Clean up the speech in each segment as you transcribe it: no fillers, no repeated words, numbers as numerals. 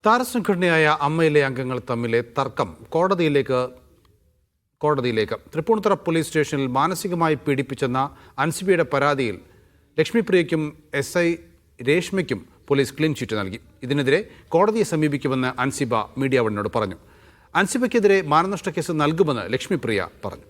താരസംഘടനയായ അമ്മയിലെ അംഗങ്ങൾ തമ്മിലെ തർക്കം കോടതിയിലേക്ക് തൃപ്പൂണിത്തുറ പോലീസ് സ്റ്റേഷനിൽ മാനസികമായി പീഡിപ്പിച്ചെന്ന അൻസിബയുടെ പരാതിയിൽ ലക്ഷ്മിപ്രിയയ്ക്കും SI രേഷ്മയ്ക്കും പോലീസ് ക്ലീൻ ചിറ്റ് നൽകി. ഇതിനെതിരെ കോടതിയെ സമീപിക്കുമെന്ന് അൻസിബ മീഡിയ വണ്ണിനോട് പറഞ്ഞു. അൻസിബയ്ക്കെതിരെ മാനനഷ്ട കേസ് നൽകുമെന്ന് ലക്ഷ്മിപ്രിയ പറഞ്ഞു.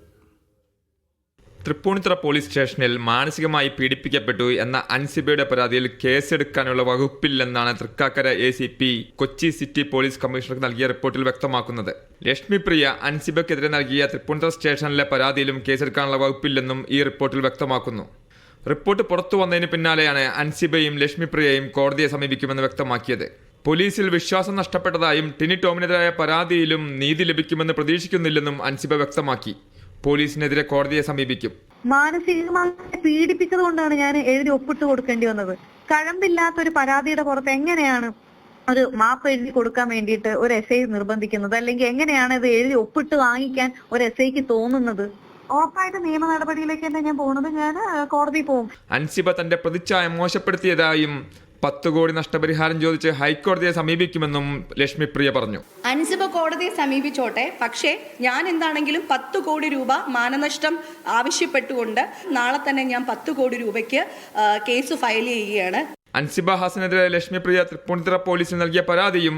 തൃപ്പൂണിത്തുറ പോലീസ് സ്റ്റേഷനിൽ മാനസികമായി പീഡിപ്പിക്കപ്പെട്ടു എന്ന അൻസിബയുടെ പരാതിയിൽ കേസെടുക്കാനുള്ള വകുപ്പില്ലെന്നാണ് Thrikkakara ACP Kochi city police കമ്മീഷണർക്ക് നൽകിയ റിപ്പോർട്ടിൽ വ്യക്തമാക്കുന്നത്. ലക്ഷ്മിപ്രിയ അൻസിബയ്ക്കെതിരെ നൽകിയ തൃപ്പൂണിത്തുറ സ്റ്റേഷനിലെ പരാതിയിലും കേസെടുക്കാനുള്ള വകുപ്പില്ലെന്നും ഈ റിപ്പോർട്ടിൽ വ്യക്തമാക്കുന്നു. റിപ്പോർട്ട് പുറത്തു വന്നതിന് പിന്നാലെയാണ് അൻസിബയും ലക്ഷ്മിപ്രിയയും കോടതിയെ സമീപിക്കുമെന്ന് വ്യക്തമാക്കിയത്. പോലീസിൽ വിശ്വാസം നഷ്ടപ്പെട്ടതായും ടിനി ടോമിനെതിരായ പരാതിയിലും നീതി ലഭിക്കുമെന്ന് പ്രതീക്ഷിക്കുന്നില്ലെന്നും അൻസിബ വ്യക്തമാക്കി. പോലീസിനെതിരെ കോടതിയെ സമീപിക്കും. മാനസികമായി പീഡിപ്പിച്ചത് കൊണ്ടാണ് ഞാൻ എഴുതി ഒപ്പിട്ട് കൊടുക്കേണ്ടി വന്നത്. കഴമ്പില്ലാത്തൊരു പരാതിയുടെ പുറത്ത് എങ്ങനെയാണ് ഒരു മാപ്പ് എഴുതി കൊടുക്കാൻ വേണ്ടിയിട്ട് ഒരു SI നിർബന്ധിക്കുന്നത്? അല്ലെങ്കിൽ എങ്ങനെയാണ് ഇത് എഴുതി ഒപ്പിട്ട് വാങ്ങിക്കാൻ ഒരു SIക്ക് തോന്നുന്നത്? ഉറപ്പായിട്ട് നിയമ നടപടിയിലേക്ക് തന്നെ ഞാൻ പോകുന്നത്. ഞാൻ കോടതി പോകും. അൻസിബ തന്റെ പ്രതിച്ഛായ മോശപ്പെടുത്തിയതായും 10 കോടി നഷ്ടപരിഹാരം ചോദിച്ച് ഹൈക്കോടതിയെ സമീപിക്കുമെന്നും ലക്ഷ്മിപ്രിയ പറഞ്ഞു. അൻസിബ കോടതിയെ സമീപിച്ചോട്ടെ, പക്ഷേ ഞാൻ എന്താണെങ്കിലും 10 കോടി രൂപ മാനനഷ്ടം ആവശ്യപ്പെട്ടുകൊണ്ട് നാളെ തന്നെ ഞാൻ 10 കോടി രൂപയ്ക്ക് കേസ് ഫയൽ ചെയ്യുകയാണ്. അൻസിബ ഹാസനെതിരെ ലക്ഷ്മിപ്രിയ തൃപ്പൂണിത്തുറ പോലീസിന് നൽകിയ പരാതിയും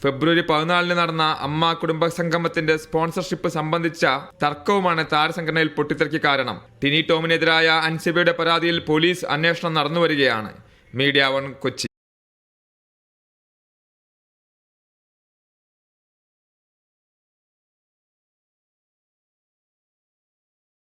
ഫെബ്രുവരി 14 നടന്ന അമ്മ കുടുംബ സംഗമത്തിന്റെ സ്പോൺസർഷിപ്പ് സംബന്ധിച്ച തർക്കവുമാണ് താരസംഘടനയിൽ പൊട്ടിത്തെറിക്ക് കാരണം. ടിനി ടോമിനെതിരായ അൻസിബയുടെ പരാതിയിൽ പോലീസ് അന്വേഷണം നടന്നുവരികയാണ്. മീഡിയ 1 കൊച്ചി.